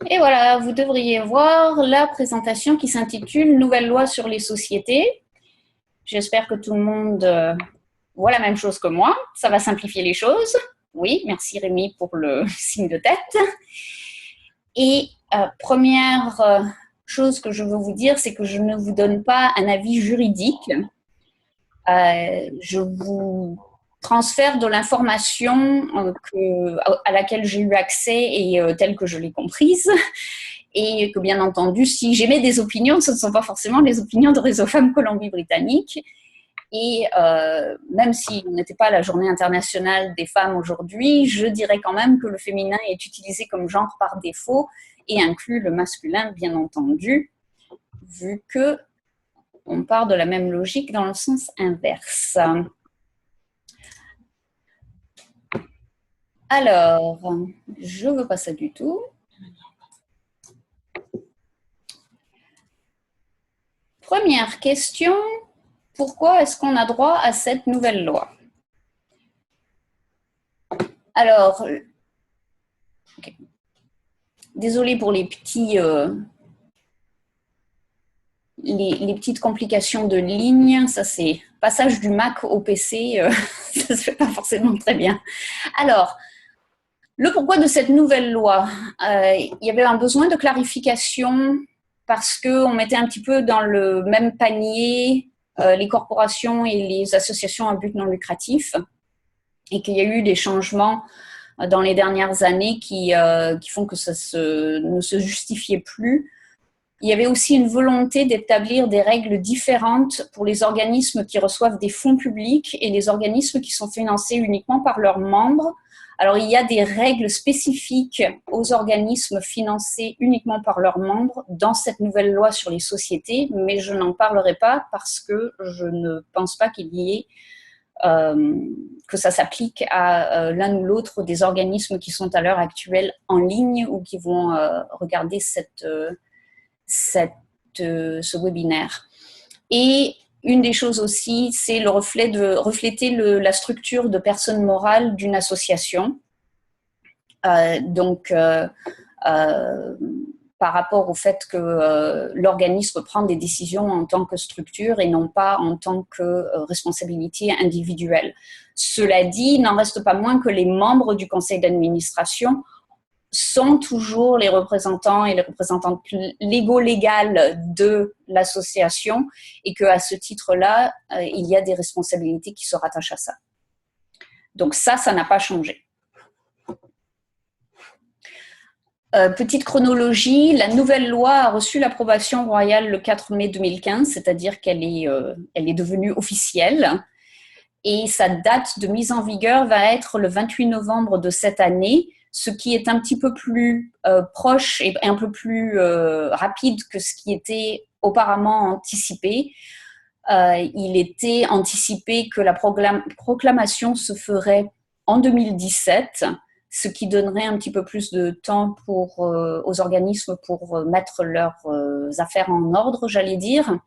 Et voilà, vous devriez voir la présentation qui s'intitule Nouvelle loi sur les sociétés. J'espère que tout le monde voit la même chose que moi. Ça va simplifier les choses. Oui, merci Rémi pour le signe de tête. Et première chose que je veux vous dire, c'est que je ne vous donne pas un avis juridique. Je vous transfère de l'information à laquelle j'ai eu accès et telle que je l'ai comprise. Et que bien entendu, si j'émets des opinions, ce ne sont pas forcément les opinions de Réseau Femmes Colombie-Britannique. Et même si on n'était pas à la journée internationale des femmes aujourd'hui, je dirais quand même que le féminin est utilisé comme genre par défaut et inclut le masculin, bien entendu, vu que on part de la même logique dans le sens inverse. Alors, je ne veux pas ça du tout. Première question, pourquoi est-ce qu'on a droit à cette nouvelle loi? Alors, okay. Désolée pour les petits... les petites complications de ligne, ça c'est passage du Mac au PC, ça se fait pas forcément très bien. Alors, le pourquoi de cette nouvelle loi, il y avait un besoin de clarification parce qu'on mettait un petit peu dans le même panier les corporations et les associations à but non lucratif et qu'il y a eu des changements dans les dernières années qui font que ça ne se justifiait plus. Il y avait aussi une volonté d'établir des règles différentes pour les organismes qui reçoivent des fonds publics et les organismes qui sont financés uniquement par leurs membres. Alors, il y a des règles spécifiques aux organismes financés uniquement par leurs membres dans cette nouvelle loi sur les sociétés, mais je n'en parlerai pas parce que je ne pense pas qu'il y ait que ça s'applique à l'un ou l'autre des organismes qui sont à l'heure actuelle en ligne ou qui vont regarder ce webinaire. Et une des choses aussi, c'est le reflet de refléter la structure de personne morale d'une association. Par rapport au fait que l'organisme prend des décisions en tant que structure et non pas en tant que responsabilité individuelle. Cela dit, il n'en reste pas moins que les membres du conseil d'administration sont toujours les représentants et les représentantes légales de l'association et qu'à ce titre-là, il y a des responsabilités qui se rattachent à ça. Donc ça n'a pas changé. Petite chronologie, la nouvelle loi a reçu l'approbation royale le 4 mai 2015, c'est-à-dire qu'elle est devenue officielle. Et sa date de mise en vigueur va être le 28 novembre de cette année, ce qui est un petit peu plus proche et un peu plus rapide que ce qui était auparavant anticipé. Il était anticipé que la proclamation se ferait en 2017, ce qui donnerait un petit peu plus de temps aux organismes pour mettre leurs affaires en ordre, j'allais dire.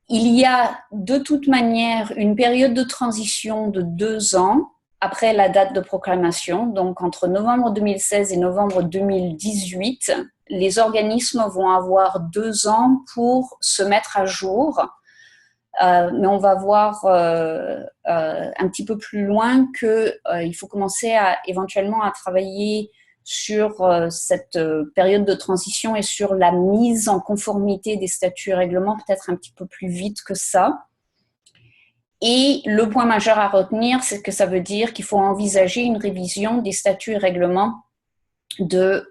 Il y a de toute manière une période de transition de 2 ans après la date de proclamation, donc entre novembre 2016 et novembre 2018, les organismes vont avoir 2 ans pour se mettre à jour. Mais on va voir un petit peu plus loin qu'il faut commencer éventuellement à travailler sur cette période de transition et sur la mise en conformité des statuts et règlements peut-être un petit peu plus vite que ça. Et le point majeur à retenir, c'est que ça veut dire qu'il faut envisager une révision des statuts et règlements de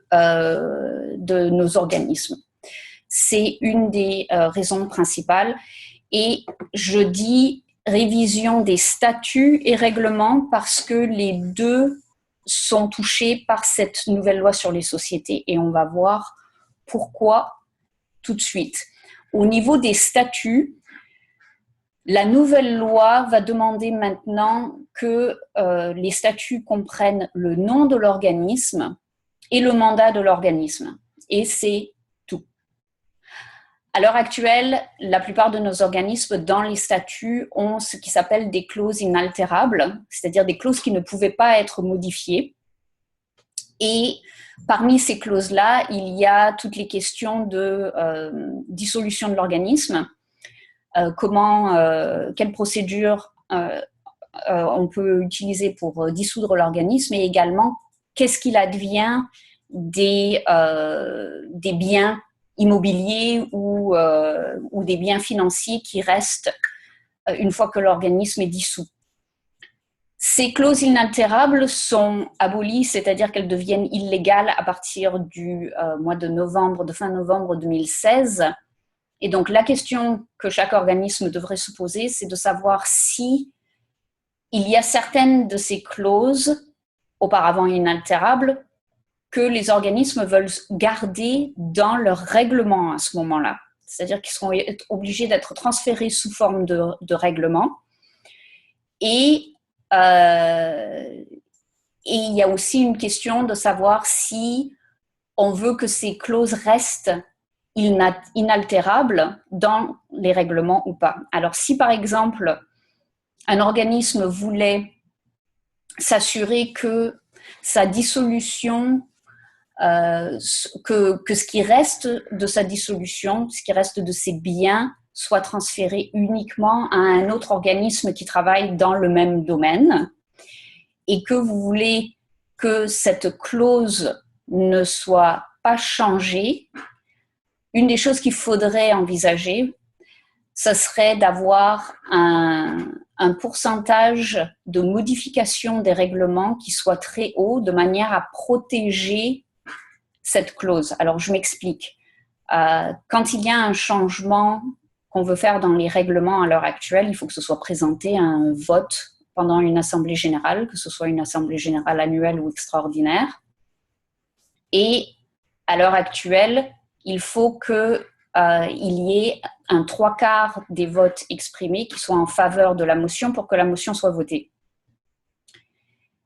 nos organismes. C'est une des raisons principales. Et je dis révision des statuts et règlements parce que les deux sont touchés par cette nouvelle loi sur les sociétés. Et on va voir pourquoi tout de suite. Au niveau des statuts, la nouvelle loi va demander maintenant que les statuts comprennent le nom de l'organisme et le mandat de l'organisme. Et c'est à l'heure actuelle, la plupart de nos organismes, dans les statuts, ont ce qui s'appelle des clauses inaltérables, c'est-à-dire des clauses qui ne pouvaient pas être modifiées. Et parmi ces clauses-là, il y a toutes les questions de dissolution de l'organisme, quelle procédure on peut utiliser pour dissoudre l'organisme, et également qu'est-ce qu'il advient des biens immobiliers ou des biens financiers qui restent une fois que l'organisme est dissous. Ces clauses inaltérables sont abolies, c'est-à-dire qu'elles deviennent illégales à partir du mois de fin novembre 2016. Et donc la question que chaque organisme devrait se poser, c'est de savoir si il y a certaines de ces clauses, auparavant inaltérables, que les organismes veulent garder dans leur règlement à ce moment-là. C'est-à-dire qu'ils seront obligés d'être transférés sous forme de règlement. Et il y a aussi une question de savoir si on veut que ces clauses restent inaltérables dans les règlements ou pas. Alors, si par exemple, un organisme voulait s'assurer que sa dissolution, que ce qui reste de sa dissolution, ce qui reste de ses biens, soit transféré uniquement à un autre organisme qui travaille dans le même domaine, et que vous voulez que cette clause ne soit pas changée, une des choses qu'il faudrait envisager, ce serait d'avoir un pourcentage de modification des règlements qui soit très haut, de manière à protéger cette clause. Alors, je m'explique. Quand il y a un changement qu'on veut faire dans les règlements à l'heure actuelle, il faut que ce soit présenté à un vote pendant une assemblée générale, que ce soit une assemblée générale annuelle ou extraordinaire. Et à l'heure actuelle, il faut qu'il y ait un 3/4 des votes exprimés qui soient en faveur de la motion pour que la motion soit votée.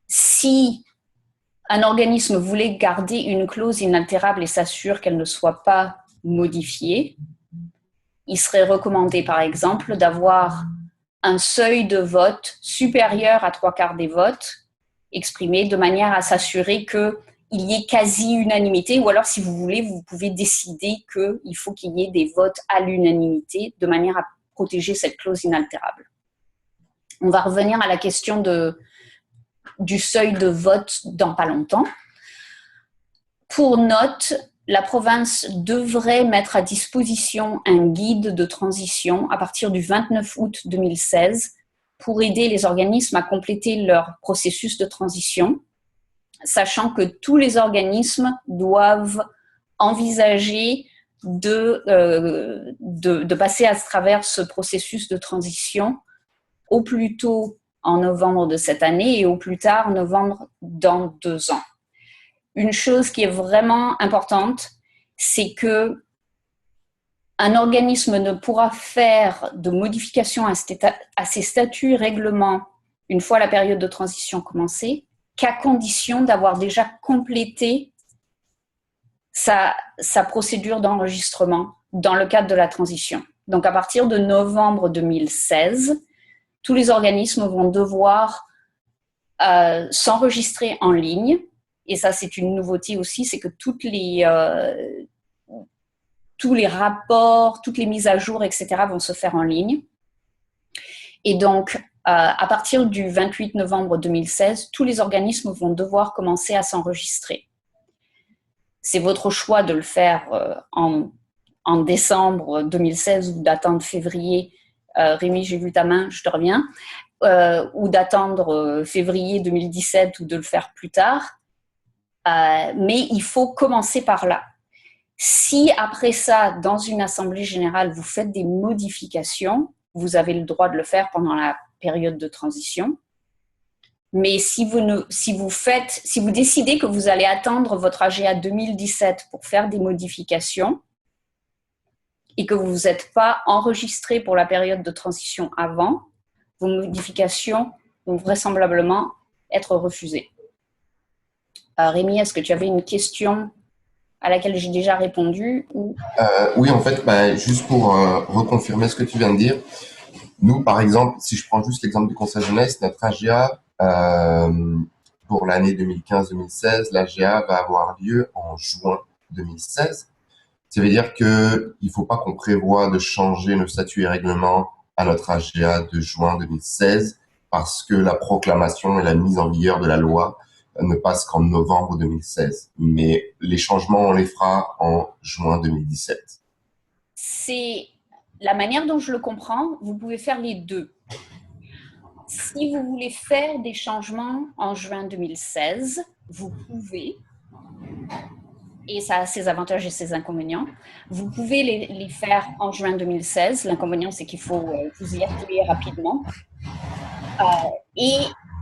Si un organisme voulait garder une clause inaltérable et s'assure qu'elle ne soit pas modifiée, il serait recommandé, par exemple, d'avoir un seuil de vote supérieur à 3/4 des votes exprimés, de manière à s'assurer qu'il y ait quasi-unanimité, ou alors, si vous voulez, vous pouvez décider qu'il faut qu'il y ait des votes à l'unanimité, de manière à protéger cette clause inaltérable. On va revenir à la question du seuil de vote dans pas longtemps. Pour note, la province devrait mettre à disposition un guide de transition à partir du 29 août 2016 pour aider les organismes à compléter leur processus de transition, sachant que tous les organismes doivent envisager de passer à travers ce processus de transition au plus tôt en novembre de cette année et au plus tard novembre dans 2 ans. Une chose qui est vraiment importante, c'est que un organisme ne pourra faire de modifications à ses statuts et règlements une fois la période de transition commencée, qu'à condition d'avoir déjà complété sa procédure d'enregistrement dans le cadre de la transition. Donc, à partir de novembre 2016, tous les organismes vont devoir s'enregistrer en ligne. Et ça, c'est une nouveauté aussi, c'est que tous les rapports, toutes les mises à jour, etc. vont se faire en ligne. Et donc, à partir du 28 novembre 2016, tous les organismes vont devoir commencer à s'enregistrer. C'est votre choix de le faire en décembre 2016 ou d'attendre février. Rémi, j'ai vu ta main, je te reviens. Ou d'attendre février 2017 ou de le faire plus tard. Mais il faut commencer par là. Si après ça, dans une assemblée générale, vous faites des modifications, vous avez le droit de le faire pendant la période de transition. Mais si vous décidez que vous allez attendre votre AGA 2017 pour faire des modifications et que vous n'êtes pas enregistré pour la période de transition avant, vos modifications vont vraisemblablement être refusées. Rémi, est-ce que tu avais une question à laquelle j'ai déjà répondu ou... Oui, en fait, juste pour reconfirmer ce que tu viens de dire, nous, par exemple, si je prends juste l'exemple du Conseil jeunesse, notre AGA pour l'année 2015-2016, l'AGA va avoir lieu en juin 2016. Ça veut dire qu'il ne faut pas qu'on prévoie de changer nos statuts et règlements à notre AGA de juin 2016 parce que la proclamation et la mise en vigueur de la loi ne passe qu'en novembre 2016. Mais les changements, on les fera en juin 2017. C'est la manière dont je le comprends, vous pouvez faire les deux. Si vous voulez faire des changements en juin 2016, vous pouvez, et ça a ses avantages et ses inconvénients, vous pouvez les faire en juin 2016. L'inconvénient, c'est qu'il faut vous y atteler rapidement. Et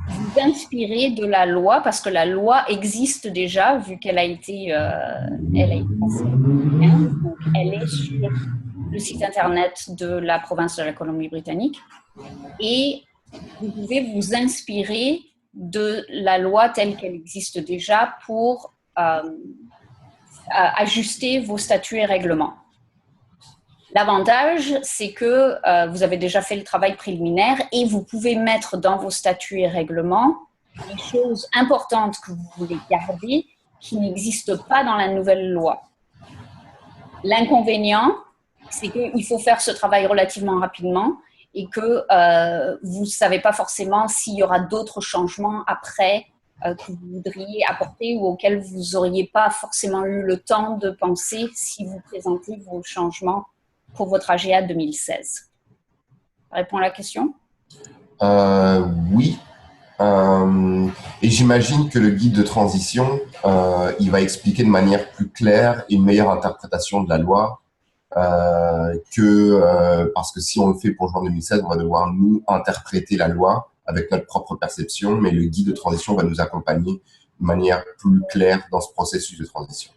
vous inspirer de la loi, parce que la loi existe déjà, vu qu'elle a été passée en 2015, donc elle est sur le site internet de la province de la Colombie-Britannique, et vous pouvez vous inspirer de la loi telle qu'elle existe déjà pour ajuster vos statuts et règlements. L'avantage, c'est que vous avez déjà fait le travail préliminaire et vous pouvez mettre dans vos statuts et règlements les choses importantes que vous voulez garder qui n'existent pas dans la nouvelle loi. L'inconvénient, c'est qu'il faut faire ce travail relativement rapidement et que vous ne savez pas forcément s'il y aura d'autres changements après que vous voudriez apporter ou auxquels vous n'auriez pas forcément eu le temps de penser si vous présentez vos changements pour votre AGA 2016. Ça répond à la question? Oui. Et j'imagine que le guide de transition, il va expliquer de manière plus claire une meilleure interprétation de la loi parce que si on le fait pour juin 2016, on va devoir nous interpréter la loi avec notre propre perception, mais le guide de transition va nous accompagner de manière plus claire dans ce processus de transition.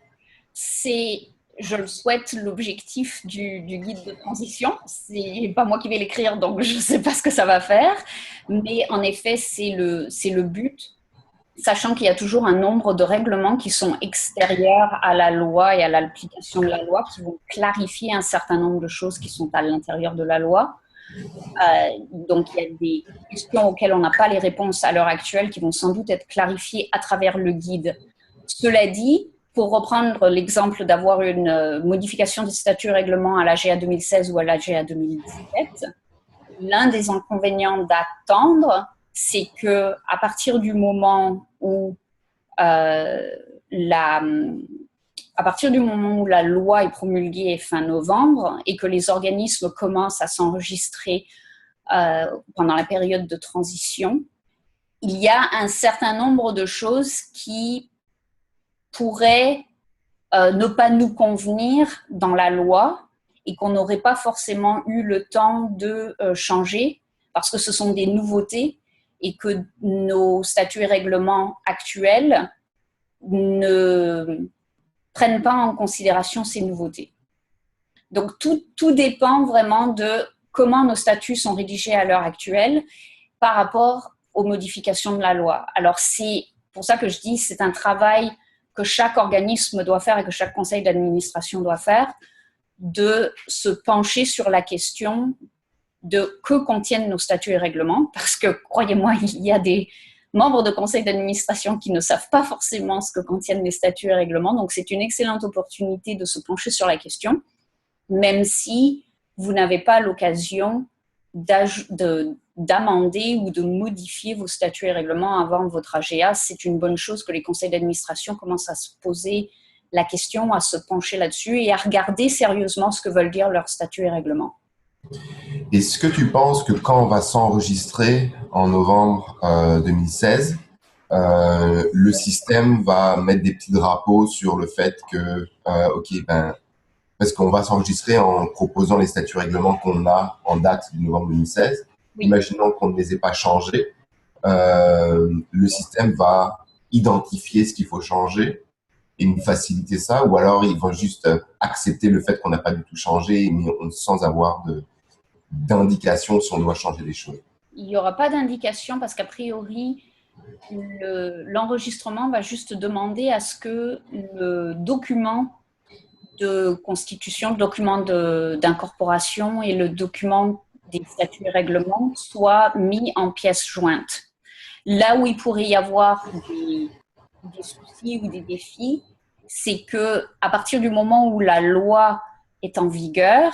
C'est, je le souhaite, l'objectif du guide de transition. C'est pas moi qui vais l'écrire, donc je ne sais pas ce que ça va faire, mais en effet, c'est le but, sachant qu'il y a toujours un nombre de règlements qui sont extérieurs à la loi et à l'application de la loi, qui vont clarifier un certain nombre de choses qui sont à l'intérieur de la loi. Donc, il y a des questions auxquelles on n'a pas les réponses à l'heure actuelle qui vont sans doute être clarifiées à travers le guide. Cela dit, pour reprendre l'exemple d'avoir une modification des statuts et règlements à l'AGA 2016 ou à l'AGA 2017, l'un des inconvénients d'attendre, c'est que à partir du moment où la loi est promulguée fin novembre et que les organismes commencent à s'enregistrer pendant la période de transition, il y a un certain nombre de choses qui pourraient ne pas nous convenir dans la loi et qu'on n'aurait pas forcément eu le temps de changer parce que ce sont des nouveautés et que nos statuts et règlements actuels ne prennent pas en considération ces nouveautés. Donc, tout dépend vraiment de comment nos statuts sont rédigés à l'heure actuelle par rapport aux modifications de la loi. Alors, c'est pour ça que je dis c'est un travail que chaque organisme doit faire et que chaque conseil d'administration doit faire, de se pencher sur la question de que contiennent nos statuts et règlements, parce que, croyez-moi, il y a des membres de conseil d'administration qui ne savent pas forcément ce que contiennent les statuts et règlements, donc c'est une excellente opportunité de se pencher sur la question, même si vous n'avez pas l'occasion d'amender ou de modifier vos statuts et règlements avant votre AGA. C'est une bonne chose que les conseils d'administration commencent à se poser la question, à se pencher là-dessus et à regarder sérieusement ce que veulent dire leurs statuts et règlements. Est-ce que tu penses que quand on va s'enregistrer en novembre 2016, le système va mettre des petits drapeaux sur le fait que, parce qu'on va s'enregistrer en proposant les statuts règlements qu'on a en date du novembre 2016. Oui. Imaginons qu'on ne les ait pas changés. Le système va identifier ce qu'il faut changer et nous faciliter ça, ou alors ils vont juste accepter le fait qu'on n'a pas du tout changé, mais sans avoir d'indication si on doit changer les choses. Il n'y aura pas d'indication parce qu'a priori, l'enregistrement va juste demander à ce que le document de constitution, le document d'incorporation et le document des statuts et règlements soient mis en pièces jointes. Là où il pourrait y avoir des soucis ou des défis, c'est que à partir du moment où la loi est en vigueur,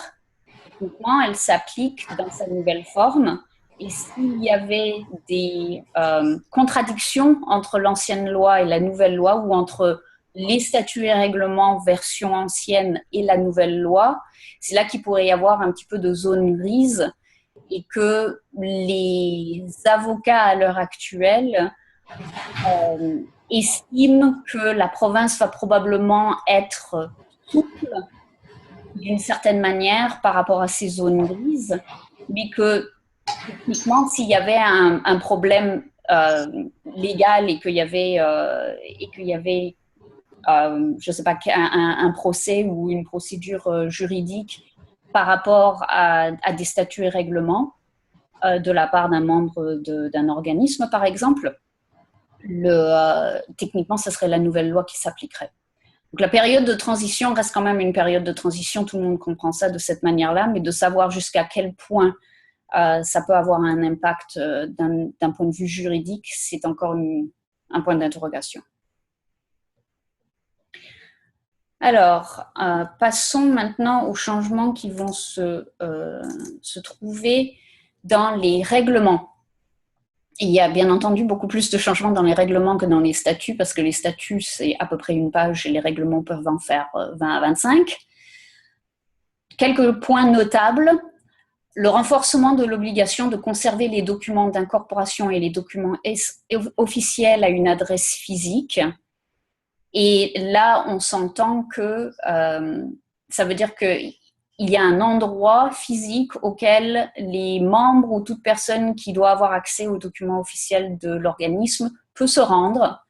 techniquement, elle s'applique dans sa nouvelle forme. Et s'il y avait des contradictions entre l'ancienne loi et la nouvelle loi, ou entre les statuts et règlements version ancienne et la nouvelle loi, c'est là qu'il pourrait y avoir un petit peu de zone grise et que les avocats à l'heure actuelle estiment que la province va probablement être souple d'une certaine manière par rapport à ces zones grises, mais que techniquement, s'il y avait un problème légal et qu'il y avait, je ne sais pas, un procès ou une procédure juridique par rapport à des statuts et règlements de la part d'un membre d'un organisme, par exemple, techniquement, ce serait la nouvelle loi qui s'appliquerait. Donc la période de transition reste quand même une période de transition, tout le monde comprend ça de cette manière-là, mais de savoir jusqu'à quel point ça peut avoir un impact d'un point de vue juridique, c'est encore un point d'interrogation. Alors, passons maintenant aux changements qui vont se trouver dans les règlements. Il y a bien entendu beaucoup plus de changements dans les règlements que dans les statuts, parce que les statuts, c'est à peu près une page et les règlements peuvent en faire 20 à 25. Quelques points notables. Le renforcement de l'obligation de conserver les documents d'incorporation et les documents officiels à une adresse physique. Et là, on s'entend que ça veut dire qu'il y a un endroit physique auquel les membres ou toute personne qui doit avoir accès aux documents officiels de l'organisme peut se rendre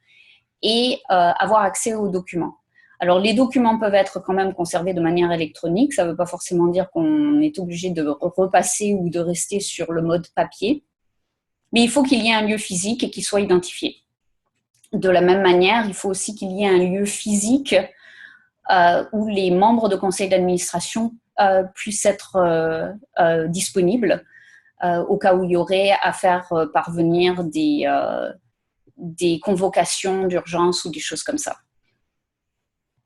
et avoir accès aux documents. Alors, les documents peuvent être quand même conservés de manière électronique. Ça ne veut pas forcément dire qu'on est obligé de repasser ou de rester sur le mode papier. Mais il faut qu'il y ait un lieu physique et qu'il soit identifié. De la même manière, il faut aussi qu'il y ait un lieu physique où les membres de conseil d'administration puissent être disponibles au cas où il y aurait à faire parvenir des convocations d'urgence ou des choses comme ça.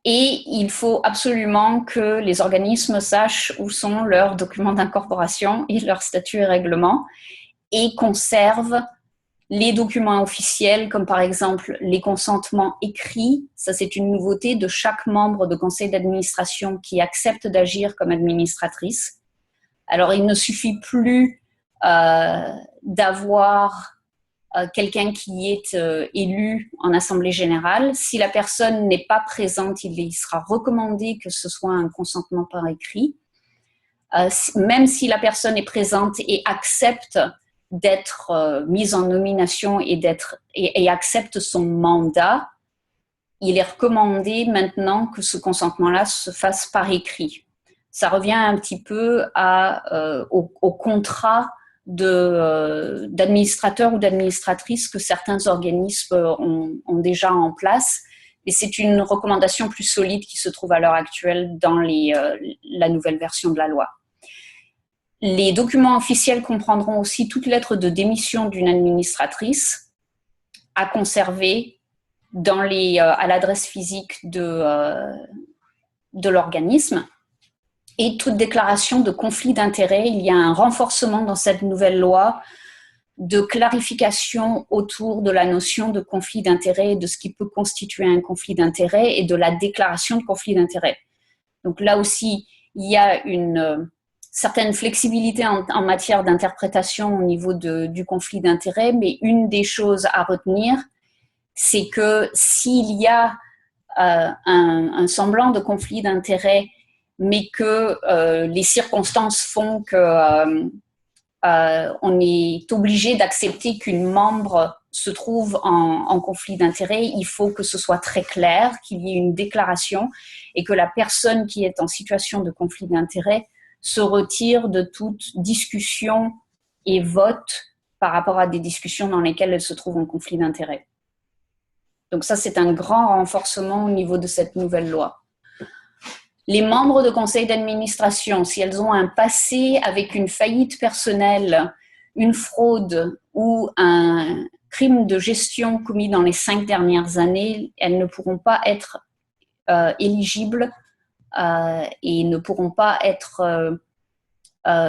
Et il faut absolument que les organismes sachent où sont leurs documents d'incorporation et leurs statuts et règlements et conservent les documents officiels, comme par exemple les consentements écrits. Ça, c'est une nouveauté de chaque membre de conseil d'administration qui accepte d'agir comme administratrice. Alors, il ne suffit plus d'avoir quelqu'un qui est élu en assemblée générale. Si la personne n'est pas présente, il sera recommandé que ce soit un consentement par écrit. Même si la personne est présente et accepte d'être mise en nomination et accepte son mandat, il est recommandé maintenant que ce consentement-là se fasse par écrit. Ça revient un petit peu au contrat d'administrateurs ou d'administratrices que certains organismes ont déjà en place. Et c'est une recommandation plus solide qui se trouve à l'heure actuelle dans la nouvelle version de la loi. Les documents officiels comprendront aussi toute lettre de démission d'une administratrice à conserver à l'adresse physique de l'organisme. Et toute déclaration de conflit d'intérêts. Il y a un renforcement dans cette nouvelle loi de clarification autour de la notion de conflit d'intérêts, de ce qui peut constituer un conflit d'intérêts et de la déclaration de conflit d'intérêts. Donc là aussi, il y a une certaine flexibilité en matière d'interprétation au niveau du conflit d'intérêts, mais une des choses à retenir, c'est que s'il y a un semblant de conflit d'intérêts, mais que les circonstances font qu'on est obligé d'accepter qu'une membre se trouve en conflit d'intérêts, il faut que ce soit très clair, qu'il y ait une déclaration et que la personne qui est en situation de conflit d'intérêts se retire de toute discussion et vote par rapport à des discussions dans lesquelles elle se trouve en conflit d'intérêts. Donc ça, c'est un grand renforcement au niveau de cette nouvelle loi. Les membres de conseil d'administration, si elles ont un passé avec une faillite personnelle, une fraude ou un crimes de gestion commis dans les 5 dernières années, elles ne pourront pas être éligibles et ne pourront pas être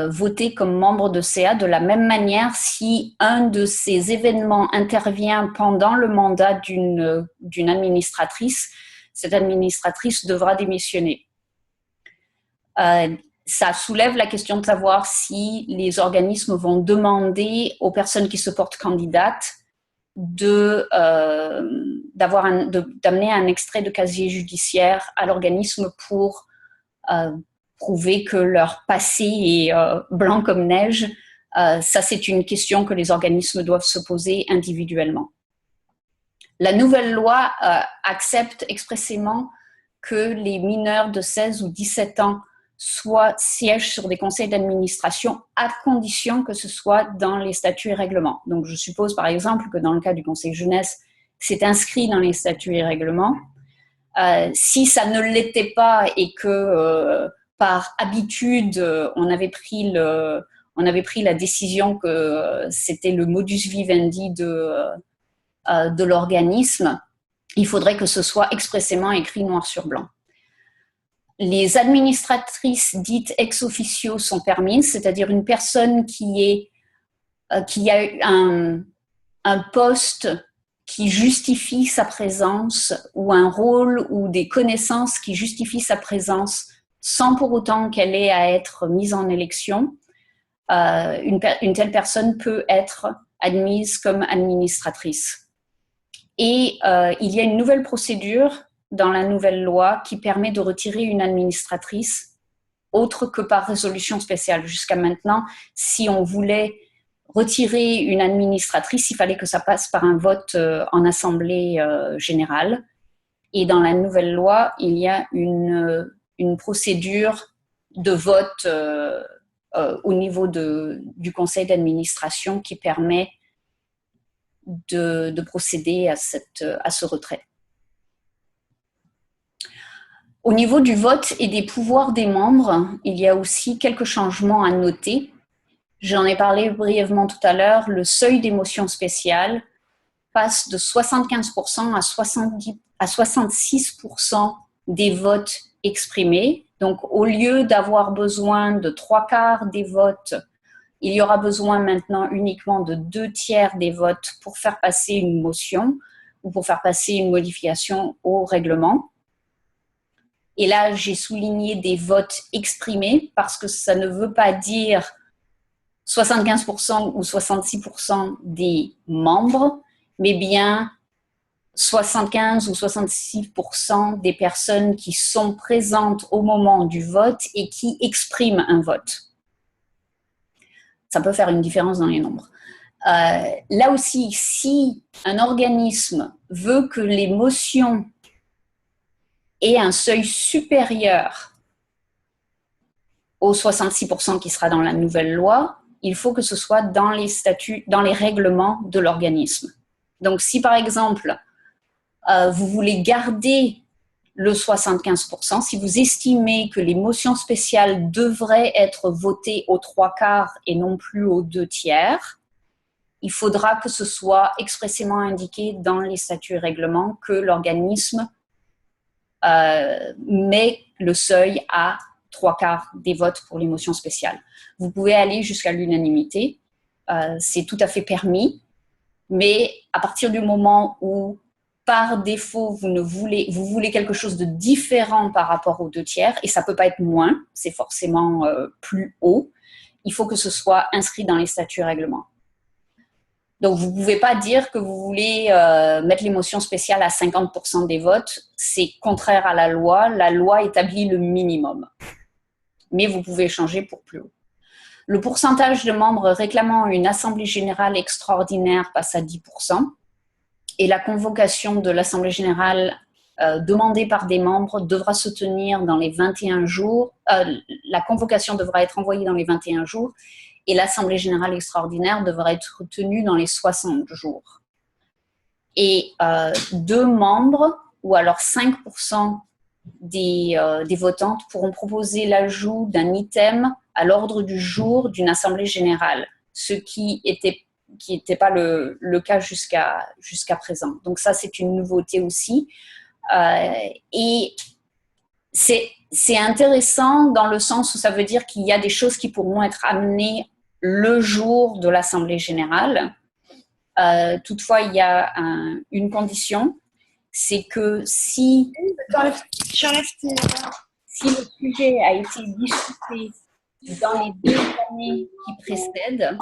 votées comme membres de CA. De la même manière, si un de ces événements intervient pendant le mandat d'une administratrice, cette administratrice devra démissionner. Ça soulève la question de savoir si les organismes vont demander aux personnes qui se portent candidates d'amener un extrait de casier judiciaire à l'organisme pour prouver que leur passé est blanc comme neige. Ça, c'est une question que les organismes doivent se poser individuellement. La nouvelle loi accepte expressément que les mineurs de 16 ou 17 ans siègent sur des conseils d'administration à condition que ce soit dans les statuts et règlements. Donc, je suppose, par exemple, que dans le cas du conseil jeunesse, c'est inscrit dans les statuts et règlements. Si ça ne l'était pas et que, par habitude, on avait pris la décision que c'était le modus vivendi de l'organisme, il faudrait que ce soit expressément écrit noir sur blanc. Les administratrices dites ex officio sont permises, c'est-à-dire une personne qui a un poste qui justifie sa présence ou un rôle ou des connaissances qui justifient sa présence sans pour autant qu'elle ait à être mise en élection. Une telle personne peut être admise comme administratrice. Et il y a une nouvelle procédure dans la nouvelle loi qui permet de retirer une administratrice autre que par résolution spéciale. Jusqu'à maintenant, si on voulait retirer une administratrice, il fallait que ça passe par un vote en assemblée générale. Et dans la nouvelle loi, il y a une procédure de vote au niveau du conseil d'administration qui permet de procéder à ce retrait. Au niveau du vote et des pouvoirs des membres, il y a aussi quelques changements à noter. J'en ai parlé brièvement tout à l'heure. Le seuil des motions spéciales passe de 75% à 66% des votes exprimés. Donc, au lieu d'avoir besoin de 3/4 des votes, il y aura besoin maintenant uniquement de 2/3 des votes pour faire passer une motion ou pour faire passer une modification au règlement. Et là, j'ai souligné des votes exprimés parce que ça ne veut pas dire 75% ou 66% des membres, mais bien 75 ou 66% des personnes qui sont présentes au moment du vote et qui expriment un vote. Ça peut faire une différence dans les nombres. Là aussi, si un organisme veut que les motions aient un seuil supérieur aux 66% qui sera dans la nouvelle loi, il faut que ce soit dans les statuts, dans les règlements de l'organisme. Donc, si par exemple, vous voulez garder le 75%, si vous estimez que les motions spéciales devraient être votées aux 3/4 et non plus aux 2/3, il faudra que ce soit expressément indiqué dans les statuts et règlements que l'organisme met le seuil à 3/4 des votes pour les motions spéciales. Vous pouvez aller jusqu'à l'unanimité, c'est tout à fait permis, mais à partir du moment où, par défaut, vous voulez quelque chose de différent par rapport aux 2/3, et ça ne peut pas être moins, c'est forcément plus haut, il faut que ce soit inscrit dans les statuts et règlements. Donc, vous ne pouvez pas dire que vous voulez mettre les motions spéciales à 50% des votes. C'est contraire à la loi. La loi établit le minimum. Mais vous pouvez changer pour plus haut. Le pourcentage de membres réclamant une assemblée générale extraordinaire passe à 10%. Et la convocation de l'assemblée générale demandée par des membres devra se tenir dans les 21 jours. La convocation devra être envoyée dans les 21 jours. Et l'Assemblée générale extraordinaire devrait être tenue dans les 60 jours. Et 2 membres, ou alors 5% des votantes pourront proposer l'ajout d'un item à l'ordre du jour d'une Assemblée générale, ce qui était qui n'était pas le cas jusqu'à présent. Donc ça, c'est une nouveauté aussi. Et c'est intéressant dans le sens où ça veut dire qu'il y a des choses qui pourront être amenées le jour de l'Assemblée générale. Toutefois, il y a une condition, c'est que si le sujet a été discuté dans les 2 années qui précèdent,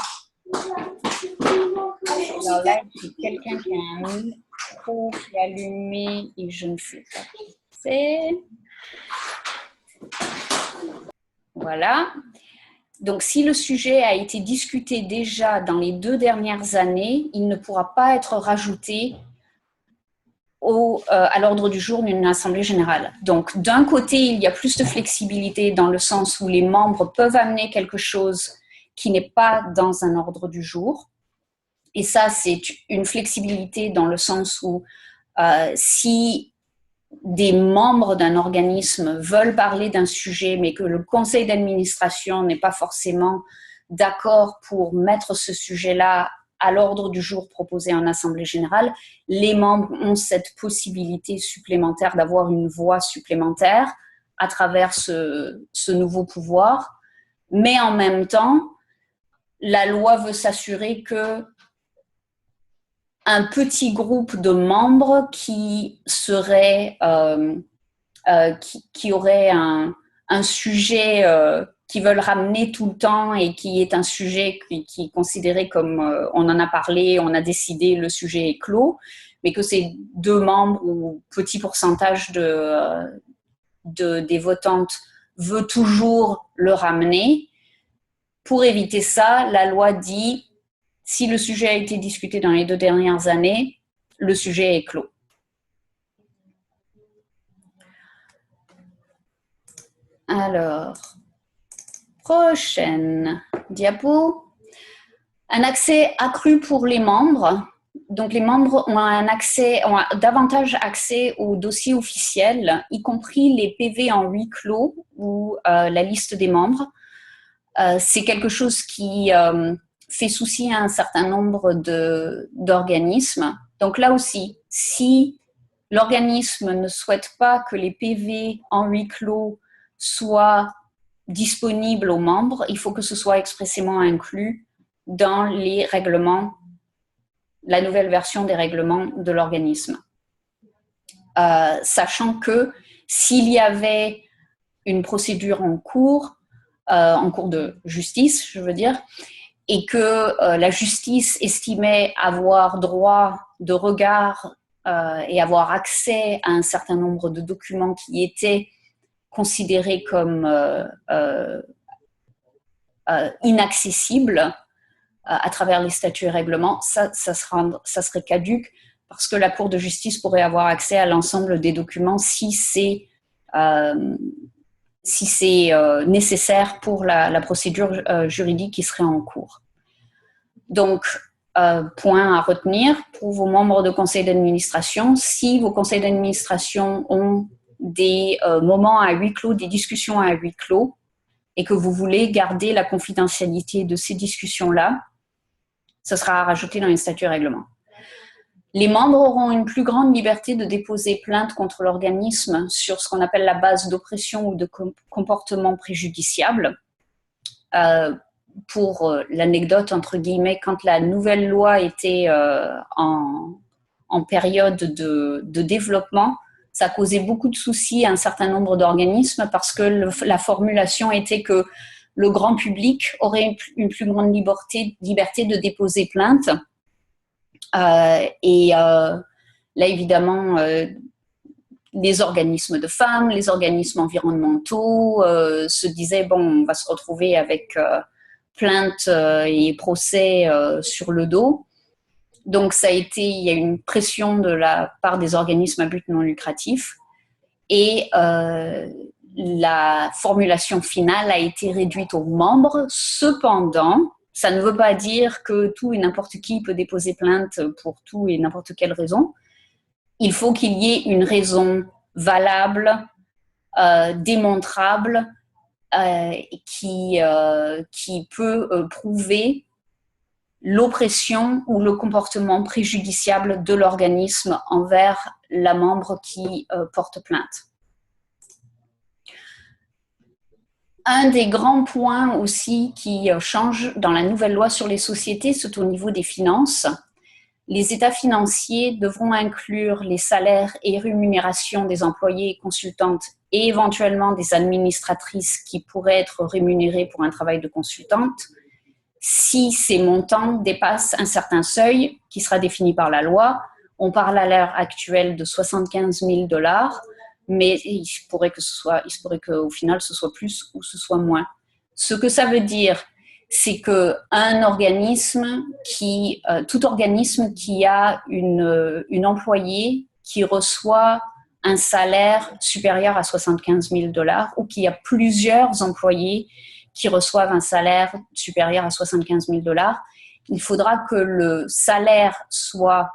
alors là, c'est quelqu'un qui a un micro qui est allumé et je ne sais pas qui c'est. Voilà. Donc, si le sujet a été discuté déjà dans les 2 dernières années, il ne pourra pas être rajouté à l'ordre du jour d'une assemblée générale. Donc, d'un côté, il y a plus de flexibilité dans le sens où les membres peuvent amener quelque chose qui n'est pas dans un ordre du jour. Et ça, c'est une flexibilité dans le sens où si des membres d'un organisme veulent parler d'un sujet, mais que le conseil d'administration n'est pas forcément d'accord pour mettre ce sujet-là à l'ordre du jour proposé en assemblée générale, les membres ont cette possibilité supplémentaire d'avoir une voix supplémentaire à travers ce nouveau pouvoir. Mais en même temps, la loi veut s'assurer que un petit groupe de membres qui serait qui aurait un sujet qu'ils veulent ramener tout le temps et qui est un sujet qui est considéré comme on en a parlé, on a décidé, le sujet est clos, mais que ces 2 membres ou petit pourcentage des votantes veut toujours le ramener. Pour éviter ça, la loi dit si le sujet a été discuté dans les 2 dernières années, le sujet est clos. Alors, prochaine diapo. Un accès accru pour les membres. Donc, les membres ont davantage accès aux dossiers officiels, y compris les PV en huis clos ou la liste des membres. C'est quelque chose qui fait souci à un certain nombre d'organismes. Donc là aussi, si l'organisme ne souhaite pas que les PV en huis clos soient disponibles aux membres, il faut que ce soit expressément inclus dans les règlements, la nouvelle version des règlements de l'organisme. Sachant que s'il y avait une procédure en cours de justice, je veux dire, et que la justice estimait avoir droit de regard et avoir accès à un certain nombre de documents qui étaient considérés comme inaccessibles à travers les statuts et règlements, ça serait caduque parce que la Cour de justice pourrait avoir accès à l'ensemble des documents si c'est nécessaire pour la procédure juridique qui serait en cours. Donc, point à retenir pour vos membres de conseil d'administration, si vos conseils d'administration ont des moments à huis clos, des discussions à huis clos, et que vous voulez garder la confidentialité de ces discussions-là, ce sera à rajouter dans les statuts et règlements. Les membres auront une plus grande liberté de déposer plainte contre l'organisme sur ce qu'on appelle la base d'oppression ou de comportement préjudiciable. Pour l'anecdote, entre guillemets, quand la nouvelle loi était en période de développement, ça causait beaucoup de soucis à un certain nombre d'organismes parce que la formulation était que le grand public aurait une plus grande liberté de déposer plainte. Là, évidemment, les organismes de femmes, les organismes environnementaux se disaient, bon, on va se retrouver avec plainte et procès sur le dos. Donc, il y a eu une pression de la part des organismes à but non lucratif et la formulation finale a été réduite aux membres. Cependant, ça ne veut pas dire que tout et n'importe qui peut déposer plainte pour tout et n'importe quelle raison. Il faut qu'il y ait une raison valable, démontrable, qui peut prouver l'oppression ou le comportement préjudiciable de l'organisme envers la membre qui porte plainte. Un des grands points aussi qui change dans la nouvelle loi sur les sociétés, c'est au niveau des finances. Les états financiers devront inclure les salaires et rémunérations des employés et consultantes et éventuellement des administratrices qui pourraient être rémunérées pour un travail de consultante si ces montants dépassent un certain seuil qui sera défini par la loi. On parle à l'heure actuelle de 75 000 $, mais il se pourrait qu'au final ce soit plus ou ce soit moins. Ce que ça veut dire, c'est qu'un organisme tout organisme qui a une employée qui reçoit un salaire supérieur à 75 000 $ ou qui a plusieurs employés qui reçoivent un salaire supérieur à 75 000 $, il faudra que le salaire soit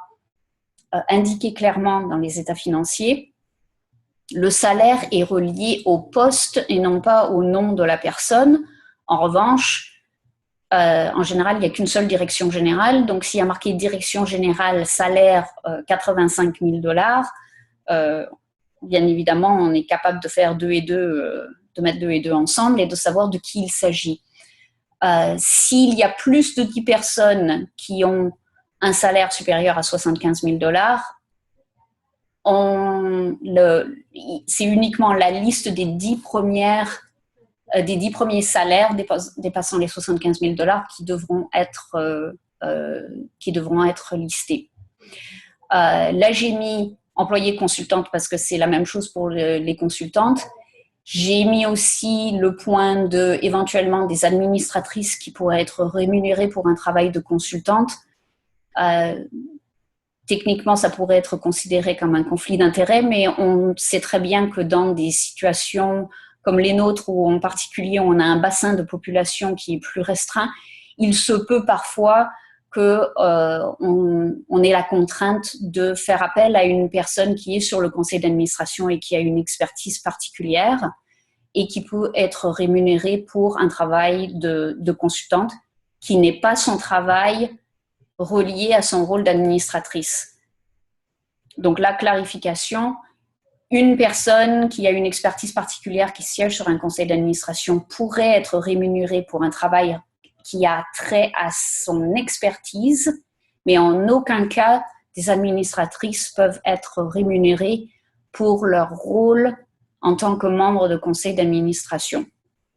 indiqué clairement dans les états financiers. Le salaire est relié au poste et non pas au nom de la personne. En revanche, en général, il n'y a qu'une seule direction générale. Donc, s'il y a marqué direction générale, salaire 85 000 $, bien évidemment, on est capable de faire deux et deux, de mettre 2 et 2 ensemble et de savoir de qui il s'agit. S'il y a plus de 10 personnes qui ont un salaire supérieur à 75 000 $, c'est uniquement la liste des 10 premiers salaires dépassant les 75 000 $ qui devront être listés. Là, j'ai mis employée consultante parce que c'est la même chose pour les consultantes. J'ai mis aussi le point de éventuellement des administratrices qui pourraient être rémunérées pour un travail de consultante. Techniquement, ça pourrait être considéré comme un conflit d'intérêts, mais on sait très bien que dans des situations comme les nôtres, où en particulier on a un bassin de population qui est plus restreint, il se peut parfois qu'on ait la contrainte de faire appel à une personne qui est sur le conseil d'administration et qui a une expertise particulière et qui peut être rémunérée pour un travail de consultante qui n'est pas son travail relié à son rôle d'administratrice. Donc la clarification, une personne qui a une expertise particulière qui siège sur un conseil d'administration pourrait être rémunérée pour un travail qui a trait à son expertise, mais en aucun cas des administratrices peuvent être rémunérées pour leur rôle en tant que membre de conseil d'administration.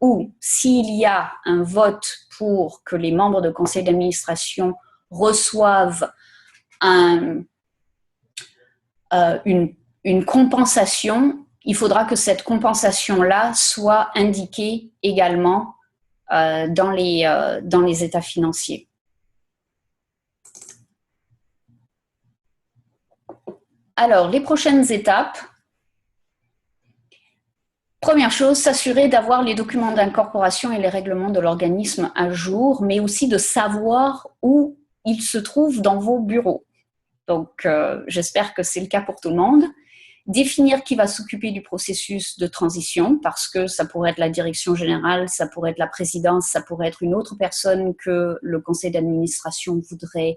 Ou s'il y a un vote pour que les membres de conseil d'administration reçoivent une compensation, il faudra que cette compensation-là soit indiquée également dans les états financiers. Alors, les prochaines étapes. Première chose, s'assurer d'avoir les documents d'incorporation et les règlements de l'organisme à jour, mais aussi de savoir où ils se trouvent dans vos bureaux. Donc, j'espère que c'est le cas pour tout le monde. Définir qui va s'occuper du processus de transition, parce que ça pourrait être la direction générale, ça pourrait être la présidence, ça pourrait être une autre personne que le conseil d'administration voudrait,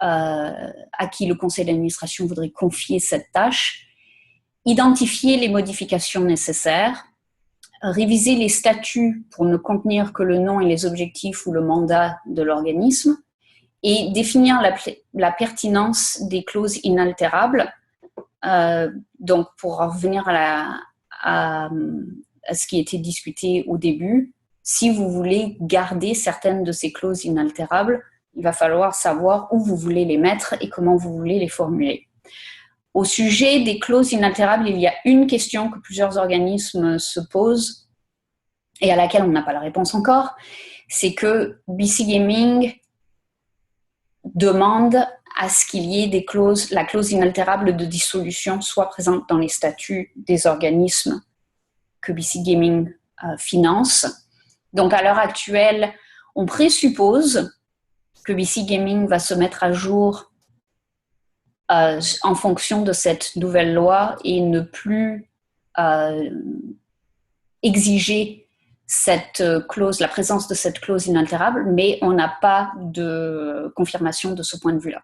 à qui le conseil d'administration voudrait confier cette tâche. Identifier les modifications nécessaires, réviser les statuts pour ne contenir que le nom et les objectifs ou le mandat de l'organisme, et définir la pertinence des clauses inaltérables. Donc, pour revenir à ce qui était discuté au début, si vous voulez garder certaines de ces clauses inaltérables, il va falloir savoir où vous voulez les mettre et comment vous voulez les formuler. Au sujet des clauses inaltérables, il y a une question que plusieurs organismes se posent et à laquelle on n'a pas la réponse encore, c'est que BC Gaming demande à ce qu'il y ait la clause inaltérable de dissolution soit présente dans les statuts des organismes que BC Gaming finance. Donc, à l'heure actuelle, on présuppose que BC Gaming va se mettre à jour en fonction de cette nouvelle loi et ne plus exiger cette clause, la présence de cette clause inaltérable, mais on n'a pas de confirmation de ce point de vue-là.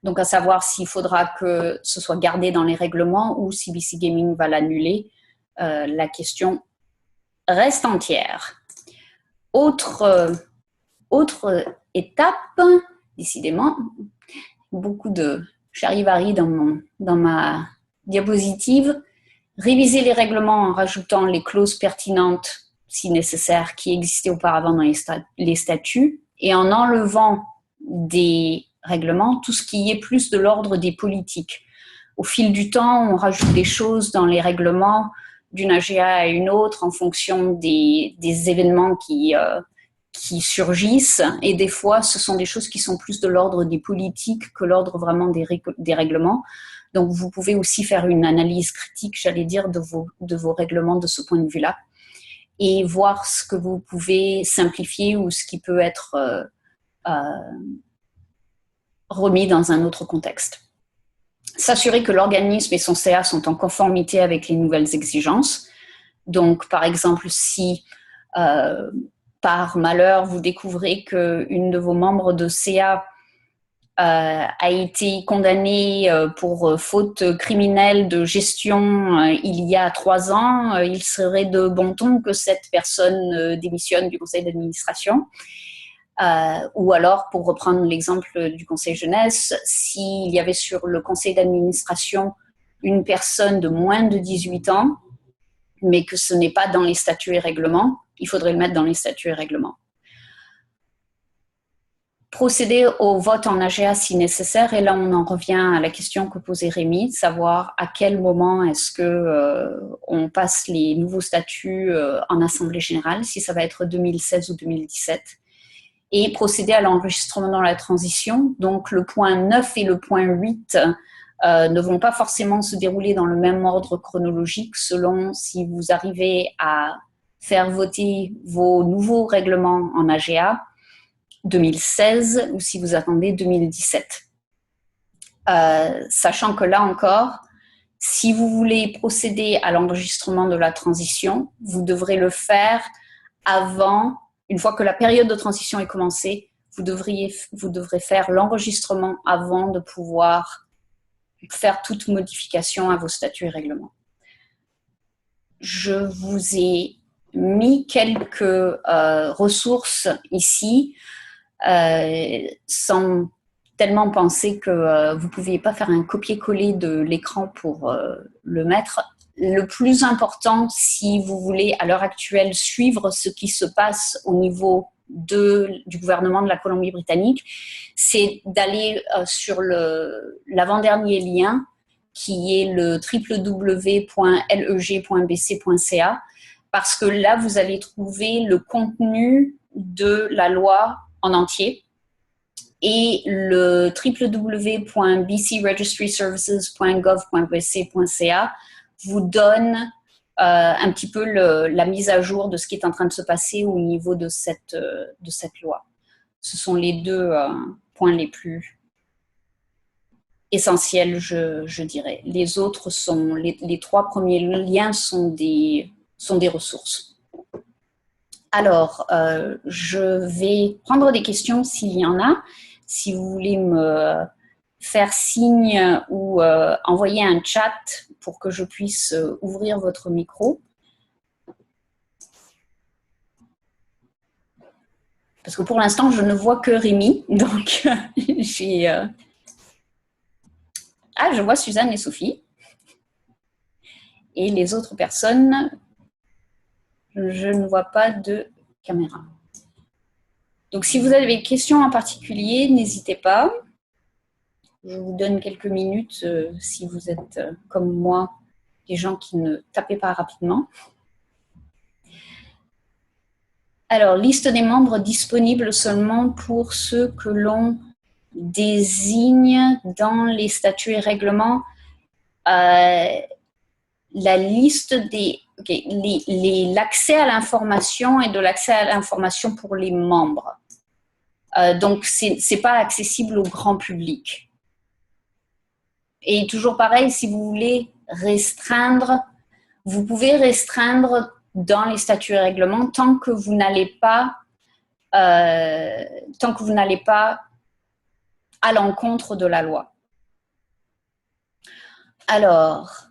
Donc, à savoir s'il faudra que ce soit gardé dans les règlements ou si BC Gaming va l'annuler, la question reste entière. Autre étape, décidément, beaucoup de charivari dans ma diapositive, réviser les règlements en rajoutant les clauses pertinentes, si nécessaire, qui existaient auparavant dans les statuts, et en enlevant des règlements tout ce qui est plus de l'ordre des politiques. Au fil du temps, on rajoute des choses dans les règlements d'une AGA à une autre en fonction des événements qui surgissent, et des fois, ce sont des choses qui sont plus de l'ordre des politiques que l'ordre vraiment des règlements. Donc, vous pouvez aussi faire une analyse critique, j'allais dire, de vos règlements de ce point de vue-là, et voir ce que vous pouvez simplifier ou ce qui peut être remis dans un autre contexte. S'assurer que l'organisme et son CA sont en conformité avec les nouvelles exigences. Donc, par exemple, si par malheur, vous découvrez qu'une de vos membres de CA a été condamnée pour faute criminelle de gestion il y a 3 ans, il serait de bon ton que cette personne démissionne du conseil d'administration. Ou alors, pour reprendre l'exemple du conseil jeunesse, s'il y avait sur le conseil d'administration une personne de moins de 18 ans, mais que ce n'est pas dans les statuts et règlements, il faudrait le mettre dans les statuts et règlements. Procéder au vote en AGA si nécessaire, et là on en revient à la question que posait Rémi, savoir à quel moment est-ce qu'on passe les nouveaux statuts en Assemblée générale, si ça va être 2016 ou 2017. Et procéder à l'enregistrement dans la transition. Donc, le point 9 et le point 8 ne vont pas forcément se dérouler dans le même ordre chronologique selon si vous arrivez à faire voter vos nouveaux règlements en AGA 2016 ou si vous attendez 2017. Sachant que là encore, si vous voulez procéder à l'enregistrement de la transition, vous devrez le faire avant. Une fois que la période de transition est commencée, vous devrez faire l'enregistrement avant de pouvoir faire toute modification à vos statuts et règlements. Je vous ai mis quelques ressources ici, sans tellement penser que vous ne pouviez pas faire un copier-coller de l'écran pour le mettre. Le plus important, si vous voulez à l'heure actuelle suivre ce qui se passe au niveau du gouvernement de la Colombie-Britannique, c'est d'aller sur l'avant-dernier lien qui est le www.leg.bc.ca, parce que là, vous allez trouver le contenu de la loi en entier, et le www.bcregistryservices.gov.bc.ca vous donne un petit peu la mise à jour de ce qui est en train de se passer au niveau de cette loi. Ce sont les deux points les plus essentiels, je dirais. Les autres sont, les 3 premiers liens sont des ressources. Alors, je vais prendre des questions s'il y en a. Si vous voulez me faire signe ou envoyer un chat pour que je puisse ouvrir votre micro. Parce que pour l'instant, je ne vois que Rémi. Donc, j'ai... Ah, je vois Suzanne et Sophie. Et les autres personnes, je ne vois pas de caméra. Donc, si vous avez des questions en particulier, n'hésitez pas. Je vous donne quelques minutes si vous êtes, comme moi, des gens qui ne tapez pas rapidement. Alors, liste des membres disponibles seulement pour ceux que l'on désigne dans les statuts et règlements. La liste des... Okay, l'accès à l'information et de l'accès à l'information pour les membres. Donc, ce n'est pas accessible au grand public. Et toujours pareil, si vous voulez restreindre, vous pouvez restreindre dans les statuts et règlements tant que vous n'allez pas à l'encontre de la loi. Alors,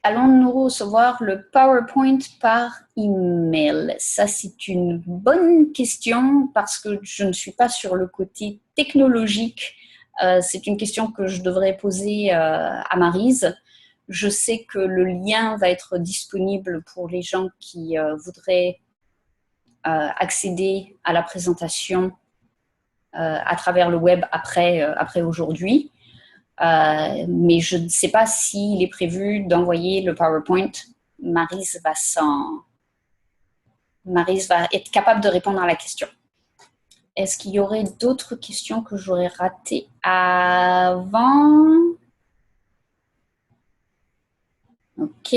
allons-nous recevoir le PowerPoint par email? Ça, c'est une bonne question parce que je ne suis pas sur le côté technologique. C'est une question que je devrais poser à Maryse. Je sais que le lien va être disponible pour les gens qui voudraient accéder à la présentation à travers le web après aujourd'hui. Mais je ne sais pas s'il est prévu d'envoyer le PowerPoint. Maryse va être capable de répondre à la question. Est-ce qu'il y aurait d'autres questions que j'aurais ratées avant? Ok.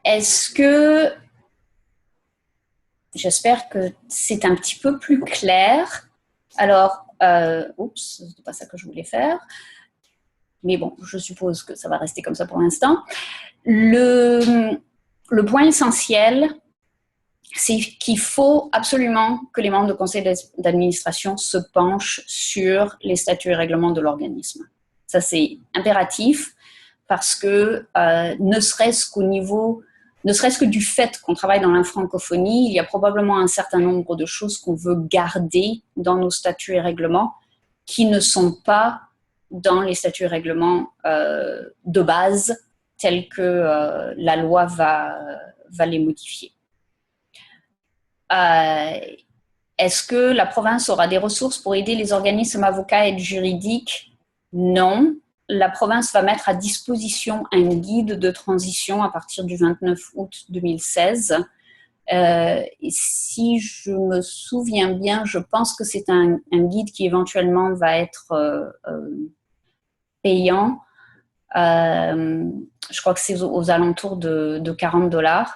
Est-ce que... J'espère que c'est un petit peu plus clair. Alors, oups, c'est pas ça que je voulais faire. Mais bon, je suppose que ça va rester comme ça pour l'instant. Le point essentiel, c'est qu'il faut absolument que les membres du conseil d'administration se penchent sur les statuts et règlements de l'organisme. Ça, c'est impératif parce que ne serait-ce que du fait qu'on travaille dans la francophonie, il y a probablement un certain nombre de choses qu'on veut garder dans nos statuts et règlements qui ne sont pas dans les statuts et règlements de base tels que la loi va les modifier. Est-ce que la province aura des ressources pour aider les organismes avocats et aide juridiques? Non. La province va mettre à disposition un guide de transition à partir du 29 août 2016. Et si je me souviens bien, je pense que c'est un guide qui éventuellement va être payant. Je crois que c'est aux alentours de $40.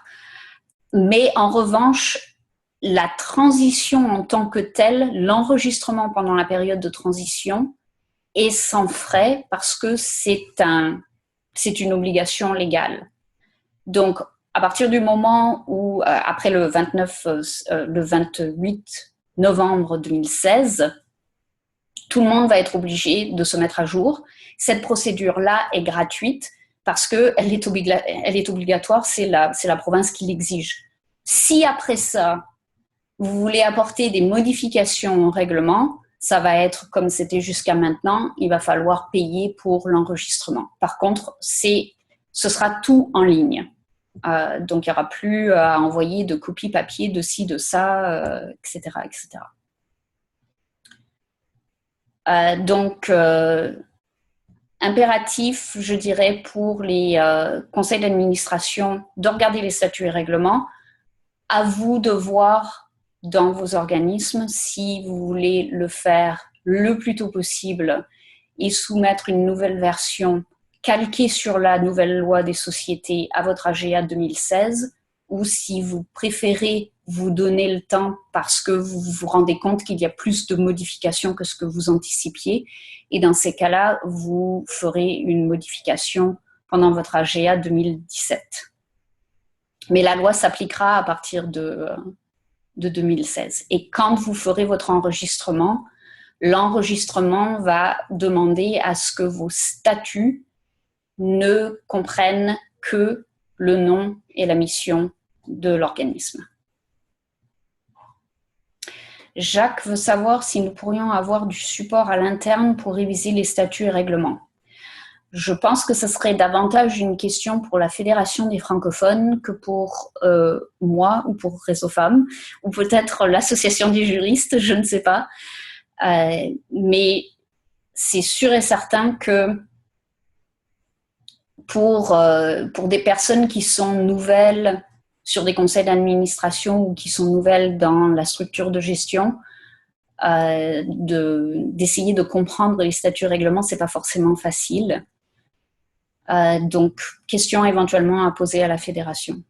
Mais en revanche, la transition en tant que telle, l'enregistrement pendant la période de transition est sans frais parce que c'est une obligation légale. Donc, à partir du moment où, après le 28 novembre 2016, tout le monde va être obligé de se mettre à jour. Cette procédure-là est gratuite parce qu'elle est obligatoire, c'est la province qui l'exige. Si après ça, vous voulez apporter des modifications au règlement, ça va être comme c'était jusqu'à maintenant, il va falloir payer pour l'enregistrement. Par contre, ce sera tout en ligne. Donc, il n'y aura plus à envoyer de copies papier de ci, de ça, etc., etc. Donc, impératif, je dirais, pour les conseils d'administration de regarder les statuts et règlements. À vous de voir dans vos organismes si vous voulez le faire le plus tôt possible et soumettre une nouvelle version calquée sur la nouvelle loi des sociétés à votre AGA 2016, ou si vous préférez vous donner le temps parce que vous vous rendez compte qu'il y a plus de modifications que ce que vous anticipiez. Et dans ces cas-là, vous ferez une modification pendant votre AGA 2017. Mais la loi s'appliquera à partir de 2016. Et quand vous ferez votre enregistrement, l'enregistrement va demander à ce que vos statuts ne comprennent que le nom et la mission de l'organisme. Jacques veut savoir si nous pourrions avoir du support à l'interne pour réviser les statuts et règlements. Je pense que ce serait davantage une question pour la Fédération des francophones que pour moi ou pour Réseau Femmes, ou peut-être l'Association des juristes, je ne sais pas. Mais c'est sûr et certain que pour des personnes qui sont nouvelles sur des conseils d'administration ou qui sont nouvelles dans la structure de gestion, d'essayer de comprendre les statuts et règlements, ce n'est pas forcément facile. Donc, question éventuellement à poser à la fédération.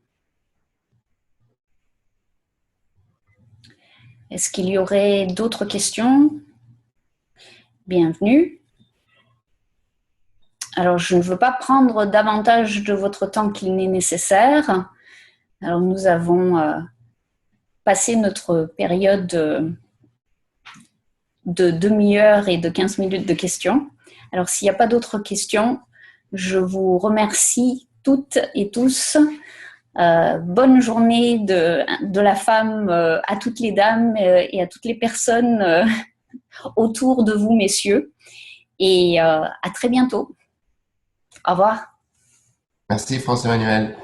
Est-ce qu'il y aurait d'autres questions? Bienvenue. Alors, je ne veux pas prendre davantage de votre temps qu'il n'est nécessaire. Alors, nous avons passé notre période de demi-heure et de 15 minutes de questions. Alors, s'il n'y a pas d'autres questions, je vous remercie toutes et tous. Bonne journée de la femme à toutes les dames et à toutes les personnes autour de vous, messieurs. Et à très bientôt. Au revoir. Merci, François-Emmanuel.